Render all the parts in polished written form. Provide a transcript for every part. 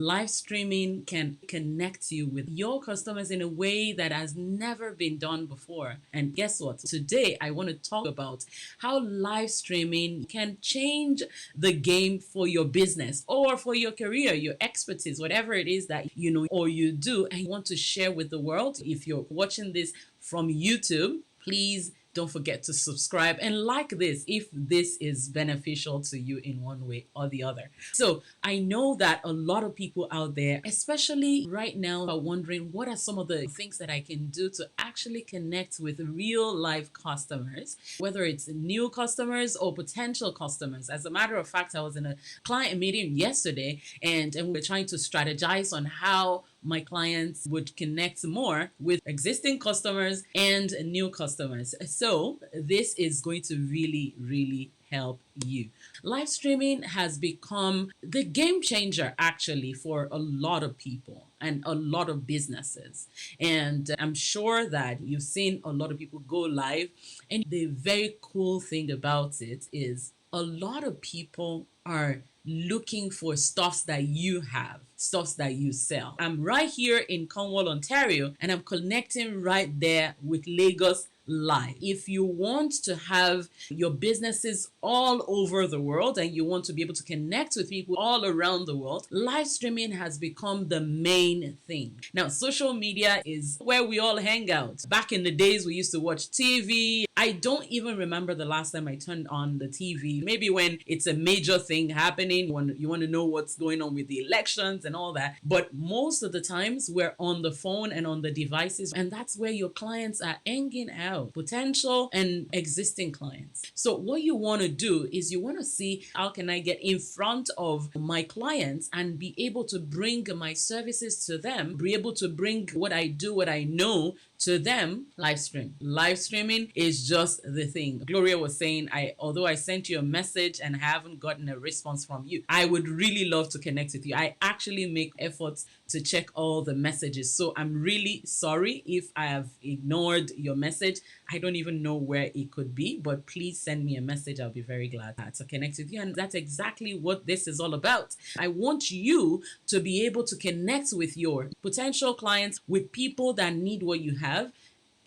Live streaming can connect you with your customers in a way that has never been done before. And guess what? Today, I want to talk about how live streaming can change the game for your business or for your career, your expertise, whatever it is that you know or you do and you want to share with the world. If you're watching this from YouTube, please don't forget to subscribe and like this if this is beneficial to you in one way or the other. So I know that a lot of people out there, especially right now, are wondering what are some of the things that I can do to actually connect with real life customers, whether it's new customers or potential customers. As a matter of fact, I was in a client meeting yesterday and we're trying to strategize on how my clients would connect more with existing customers and new customers. So this is going to really help you. Live streaming has become the game changer actually for a lot of people and a lot of businesses. And I'm sure that you've seen a lot of people go live. And the very cool thing about it is a lot of people are looking for stuffs that you have, stuffs that you sell. I'm right here in Cornwall, Ontario, and I'm connecting right there with Lagos Live. If you want to have your businesses all over the world and you want to be able to connect with people all around the world, live streaming has become the main thing. Now, social media is where we all hang out. Back in the days, we used to watch TV. I don't even remember the last time I turned on the TV. Maybe when it's a major thing happening, when you want to know what's going on with the elections and all that. But most of the times we're on the phone and on the devices, and that's where your clients are hanging out, potential and existing clients. So what you want to do is you want to see how can I get in front of my clients and be able to bring my services to them, be able to bring what I do, what I know to them. Live stream. Live streaming is just the thing. Gloria was saying, although I sent you a message and haven't gotten a response from you, I would really love to connect with you. I actually make efforts to check all the messages. So I'm really sorry if I have ignored your message. I don't even know where it could be, but please send me a message. I'll be very glad to connect with you. And that's exactly what this is all about. I want you to be able to connect with your potential clients, with people that need what you have.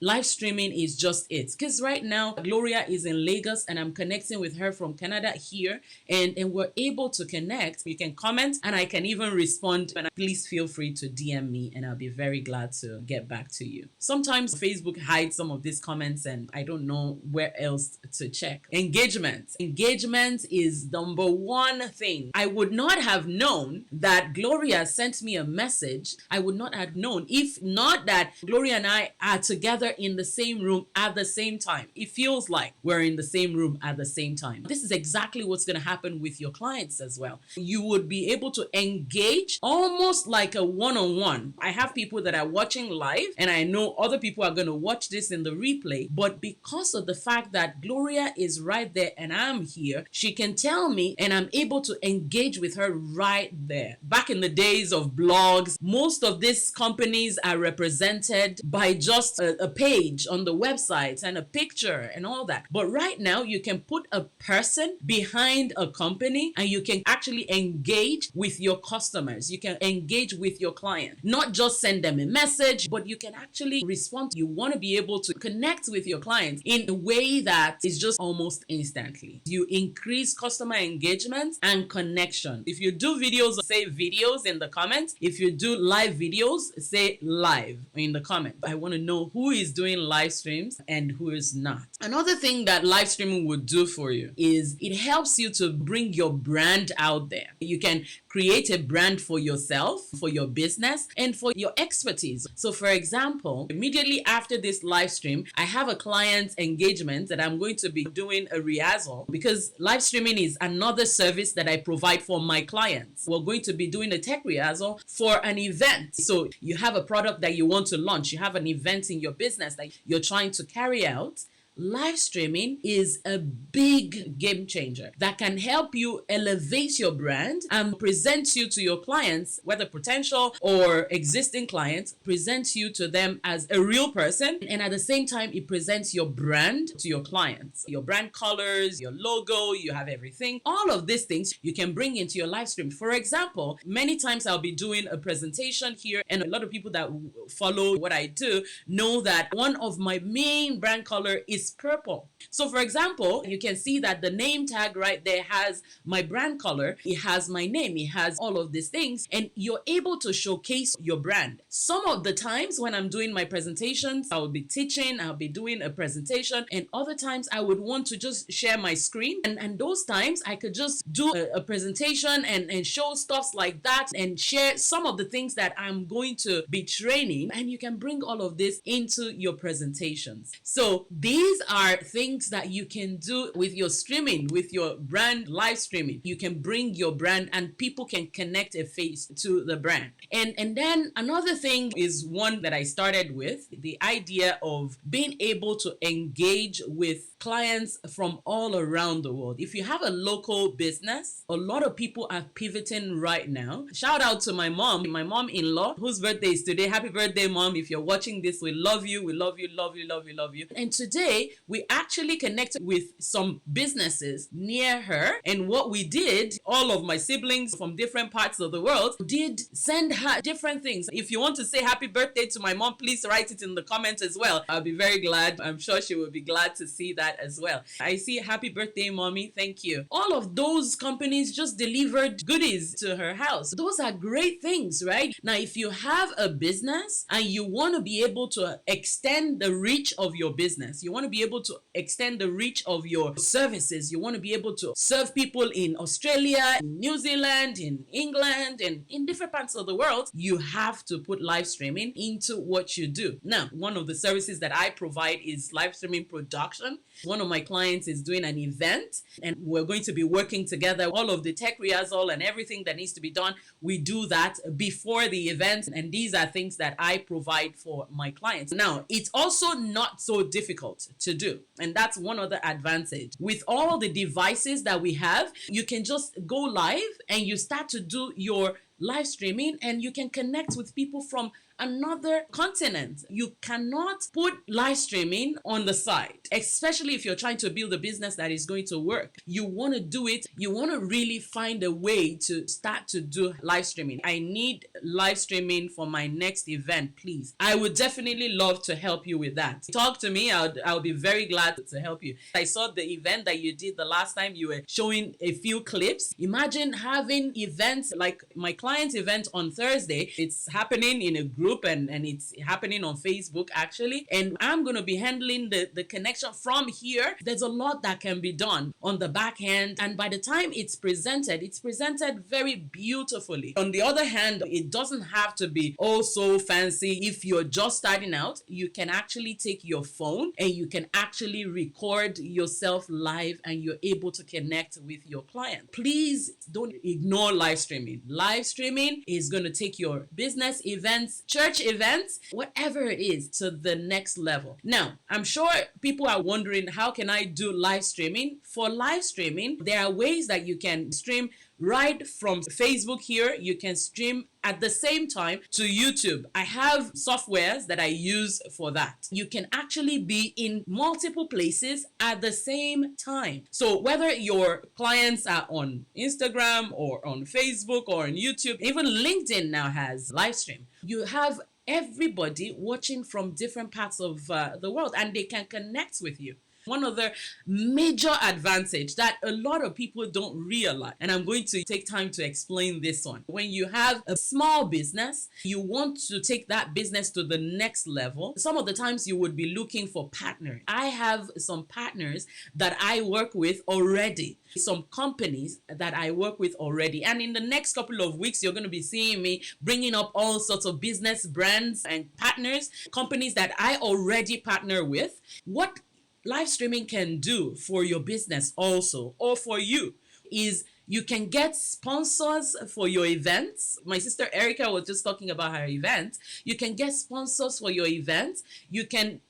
Live streaming is just it. Because right now, Gloria is in Lagos and I'm connecting with her from Canada here. And we're able to connect. You can comment and I can even respond. And please feel free to DM me and I'll be very glad to get back to you. Sometimes Facebook hides some of these comments and I don't know where else to check. Engagement. Engagement is number one thing. I would not have known that Gloria sent me a message. I would not have known if not that Gloria and I are together in the same room at the same time. It feels like we're in the same room at the same time. This is exactly what's going to happen with your clients as well. You would be able to engage almost like a one-on-one. I have people that are watching live and I know other people are going to watch this in the replay, but because of the fact that Gloria is right there and I'm here, she can tell me and I'm able to engage with her right there. Back in the days of blogs, most of these companies are represented by just a page on the website and a picture and all that. But right now you can put a person behind a company and you can actually engage with your customers. You can engage with your client, not just send them a message, but you can actually respond. You want to be able to connect with your clients in a way that is just almost instantly. You increase customer engagement and connection. If you do videos, say videos in the comments. If you do live videos, say live in the comments. I want to know who is doing live streams and who is not. Another thing that live streaming would do for you is it helps you to bring your brand out there. You can create a brand for yourself, for your business, and for your expertise. So for example, immediately after this live stream, I have a client engagement that I'm going to be doing a rehearsal because live streaming is another service that I provide for my clients. We're going to be doing a tech rehearsal for an event. So you have a product that you want to launch, you have an event in your business that you're trying to carry out. live streaming is a big game changer that can help you elevate your brand and present you to your clients, whether potential or existing clients, present you to them as a real person. And at the same time, it presents your brand to your clients. Your brand colors, your logo, you have everything. All of these things you can bring into your live stream. For example, many times I'll be doing a presentation here, and a lot of people that follow what I do know that one of my main brand color is purple. So for example, you can see that the name tag right there has my brand color, it has my name, it has all of these things, and you're able to showcase your brand. Some of the times when I'm doing my presentations, I will be teaching, I'll be doing a presentation, and other times I would want to just share my screen, and those times I could just do a presentation and show stuff like that and share some of the things that I'm going to be training, and you can bring all of this into your presentations. So these are things that you can do with your streaming, with your brand live streaming. You can bring your brand and people can connect a face to the brand. And then another thing is one that I started with, the idea of being able to engage with clients from all around the world. If you have a local business, a lot of people are pivoting right now. Shout out to my mom-in-law, whose birthday is today. Happy birthday, mom. If you're watching this, we love you. We love you, love you, love you, love you. And today, we actually connected with some businesses near her. And what we did, all of my siblings from different parts of the world did send her different things. If you want to say happy birthday to my mom, please write it in the comments as well. I'll be very glad. I'm sure she will be glad to see that as well. I see happy birthday, mommy. Thank you. All of those companies just delivered goodies to her house. Those are great things, right? Now, if you have a business and you want to be able to extend the reach of your business, you want to be able to extend the reach of your services, you want to be able to serve people in Australia, in New Zealand, in England, and in different parts of the world, you have to put live streaming into what you do. Now, one of the services that I provide is live streaming production. One of my clients is doing an event and we're going to be working together. All of the tech rehearsal and everything that needs to be done, we do that before the event. And these are things that I provide for my clients. Now, it's also not so difficult to do. And that's one other advantage. With all the devices that we have, you can just go live and you start to do your live streaming and you can connect with people from another continent. You cannot put live streaming on the side, especially if you're trying to build a business that is going to work. You want to do it. You want to really find a way to start to do live streaming. I need live streaming for my next event, please. I would definitely love to help you with that. Talk to me. I'll be very glad to help you. I saw the event that you did the last time. You were showing a few clips. Imagine having events like my client's event on Thursday. It's happening in a group and it's happening on Facebook actually, and I'm going to be handling the connection from here. There's a lot that can be done on the back end, and by the time it's presented very beautifully. On the other hand, it doesn't have to be oh so fancy. If you're just starting out, you can actually take your phone and you can actually record yourself live and you're able to connect with your client. Please don't ignore live streaming. Live streaming is going to take your business events, church events, whatever it is, to the next level. Now, I'm sure people are wondering, how can I do live streaming? For live streaming, there are ways that you can stream right from Facebook here. You can stream at the same time to YouTube. I have softwares that I use for that. You can actually be in multiple places at the same time. So whether your clients are on Instagram or on Facebook or on YouTube, even LinkedIn now has live stream. You have everybody watching from different parts of the world and they can connect with you. One other major advantage that a lot of people don't realize, and I'm going to take time to explain this one. When you have a small business, you want to take that business to the next level. Some of the times you would be looking for partners. I have some partners that I work with already, some companies that I work with already. And in the next couple of weeks, you're going to be seeing me bringing up all sorts of business brands and partners, companies that I already partner with. What live streaming can do for your business also, or for you, is You can get sponsors for your events. My sister Erica was just talking about her event. You can get sponsors for your events. You can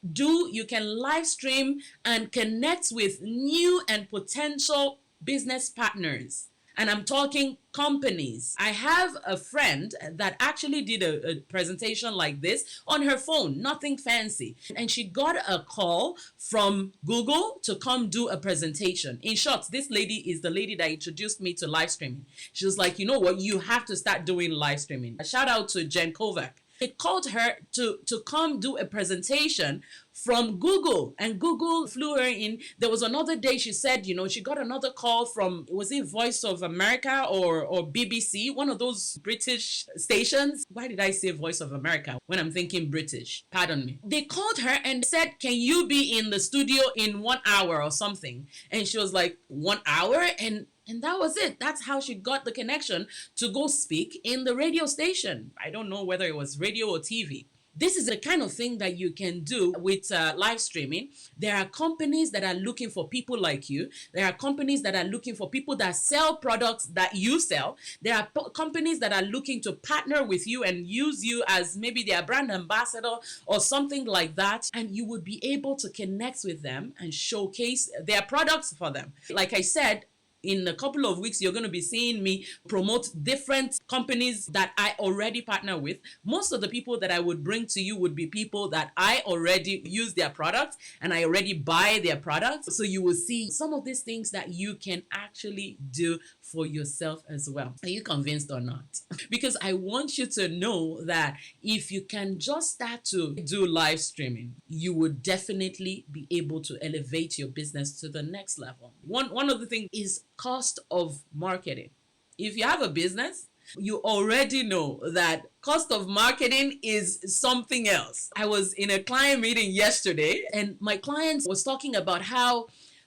live stream and connect with new and potential business partners. And I'm talking companies. I have a friend that actually did a presentation like this on her phone, nothing fancy. And she got a call from Google to come do a presentation. In short, this lady is the lady that introduced me to live streaming. She was like, you know what, you have to start doing live streaming. A shout out to Jen Kovac. They called her to come do a presentation from Google, and Google flew her in. There was another day she said, she got another call from, was it Voice of America or BBC, one of those British stations. Why did I say Voice of America when I'm thinking British? Pardon me. They called her and said, can you be in the studio in 1 hour or something? And she was like, 1 hour? And that was it. That's how she got the connection to go speak in the radio station. I don't know whether it was radio or TV. This is the kind of thing that you can do with live streaming. There are companies that are looking for people like you. There are companies that are looking for people that sell products that you sell. There are companies that are looking to partner with you and use you as maybe their brand ambassador or something like that. And you would be able to connect with them and showcase their products for them. Like I said, in a couple of weeks, you're going to be seeing me promote different companies that I already partner with. Most of the people that I would bring to you would be people that I already use their products and I already buy their products. So you will see some of these things that you can actually do for yourself as well. Are you convinced or not? Because I want you to know that if you can just start to do live streaming, you would definitely be able to elevate your business to the next level. One of the things is cost of marketing. If you have a business, you already know that cost of marketing is something else. I was in a client meeting yesterday and my client was talking about how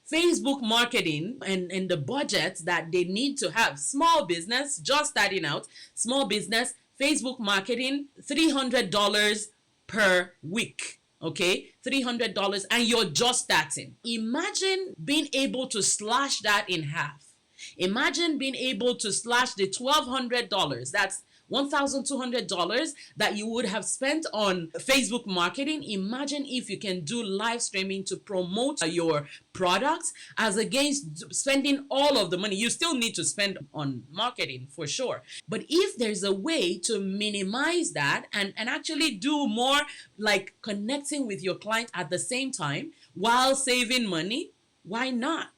Facebook marketing and the budget that they need to have. Small business, just starting out, small business, Facebook marketing, $300 per week. Okay, $300, and you're just starting. Imagine being able to slash that in half. Imagine being able to slash the $1,200. That's $1,200 that you would have spent on Facebook marketing. Imagine if you can do live streaming to promote your products as against spending all of the money. You still need to spend on marketing for sure. But if there's a way to minimize that and actually do more like connecting with your client at the same time while saving money, why not?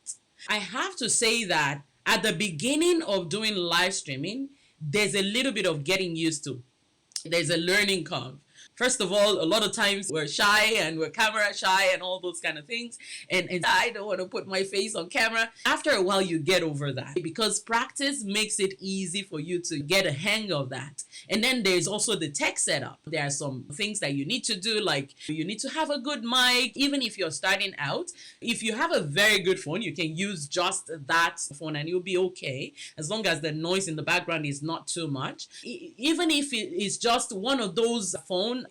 I have to say that at the beginning of doing live streaming, there's a little bit of getting used to. There's a learning curve. First of all, a lot of times we're shy and we're camera shy and all those kind of things. And I don't want to put my face on camera. After a while, you get over that because practice makes it easy for you to get a hang of that. And then there's also the tech setup. There are some things that you need to do, like you need to have a good mic, even if you're starting out. If you have a very good phone, you can use just that phone and you'll be okay, as long as the noise in the background is not too much. Even if it is just one of those phone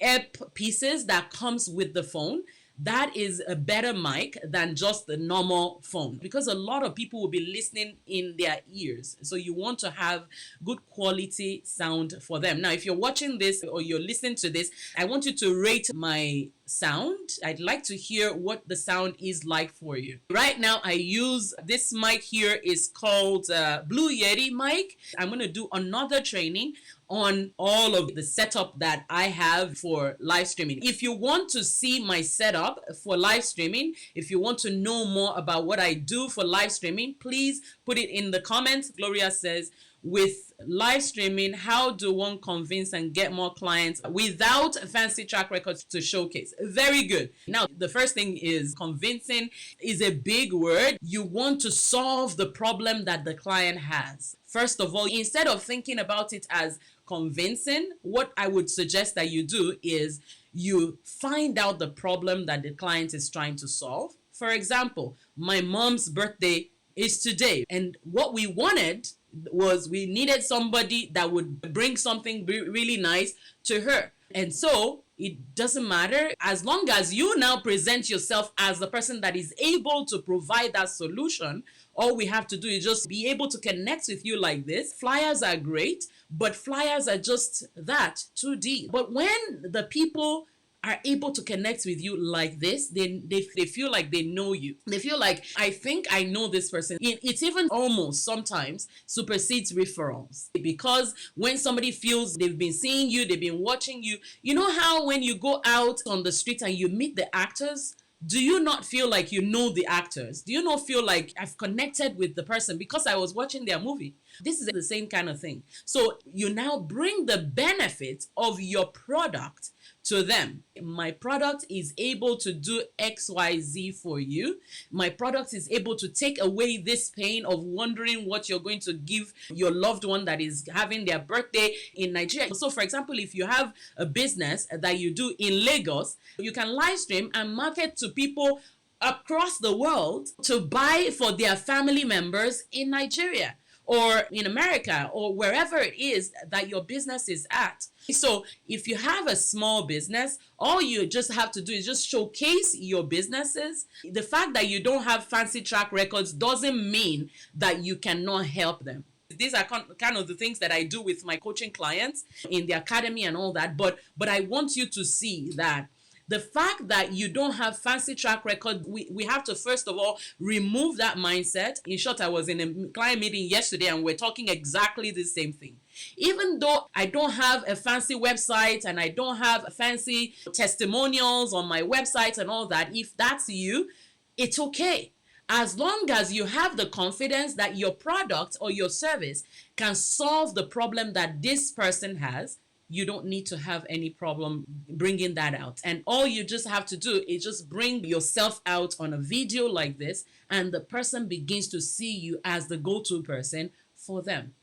pieces that comes with the phone, that is a better mic than just the normal phone, because a lot of people will be listening in their ears. So you want to have good quality sound for them. Now, if you're watching this or you're listening to this, I want you to rate my sound. I'd like to hear what the sound is like for you. Right now, I use this mic here. Is called Blue Yeti mic. I'm going to do another training on all of the setup that I have for live streaming. If you want to see my setup for live streaming, if you want to know more about what I do for live streaming, please put it in the comments. Gloria says, with live streaming, how do one convince and get more clients without a fancy track record to showcase? Very good. Now, the first thing is convincing is a big word. You want to solve the problem that the client has. First of all, instead of thinking about it as convincing, what I would suggest that you do is you find out the problem that the client is trying to solve. For example, my mom's birthday is today, and what we wanted was we needed somebody that would bring something really nice to her. And so it doesn't matter, as long as you now present yourself as the person that is able to provide that solution, All we have to do is just be able to connect with you like this. Flyers are great, but flyers are just that, 2D. But when the people are able to connect with you like this, they feel like they know you. They feel like, I think I know this person. It's even almost sometimes supersedes referrals, because when somebody feels they've been seeing you, they've been watching you. You know how when you go out on the street and you meet the actors, do you not feel like you know the actors? Do you not feel like, I've connected with the person because I was watching their movie? This is the same kind of thing. So you now bring the benefit of your product to them. My product is able to do XYZ for you. My product is able to take away this pain of wondering what you're going to give your loved one that is having their birthday in Nigeria. So for example, if you have a business that you do in Lagos, you can live stream and market to people across the world to buy for their family members in Nigeria or in America or wherever it is that your business is at. So if you have a small business, all you just have to do is just showcase your businesses. The fact that you don't have fancy track records doesn't mean that you cannot help them. These are kind of the things that I do with my coaching clients in the academy and all that. But I want you to see that the fact that you don't have fancy track record, we have to first of all remove that mindset. In short, I was in a client meeting yesterday and we're talking exactly the same thing. Even though I don't have a fancy website and I don't have fancy testimonials on my website and all that, if that's you, it's okay. As long as you have the confidence that your product or your service can solve the problem that this person has, you don't need to have any problem bringing that out. And all you just have to do is just bring yourself out on a video like this, and the person begins to see you as the go-to person for them.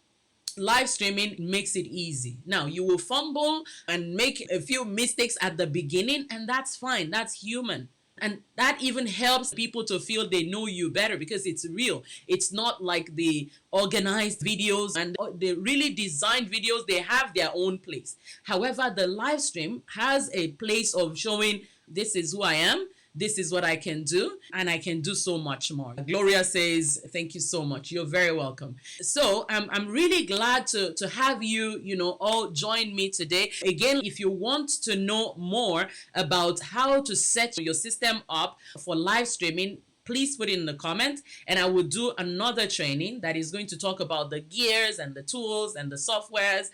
Live streaming makes it easy. Now, you will fumble and make a few mistakes at the beginning, and that's fine. That's human. And that even helps people to feel they know you better because it's real. It's not like the organized videos and the really designed videos. They have their own place. However, the live stream has a place of showing, this is who I am, this is what I can do, and I can do so much more. Gloria says, thank you so much. You're very welcome. So I'm really glad to have you, all join me today. Again, if you want to know more about how to set your system up for live streaming, please put it in the comments, and I will do another training that is going to talk about the gears and the tools and the softwares,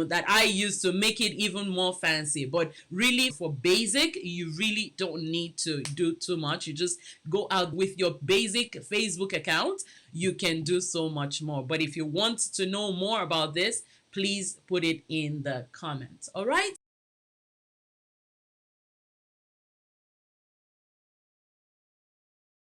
that I use to make it even more fancy. But really, for basic, you really don't need to do too much. You just go out with your basic Facebook account. You can do so much more. But if you want to know more about this, please put it in the comments. All right?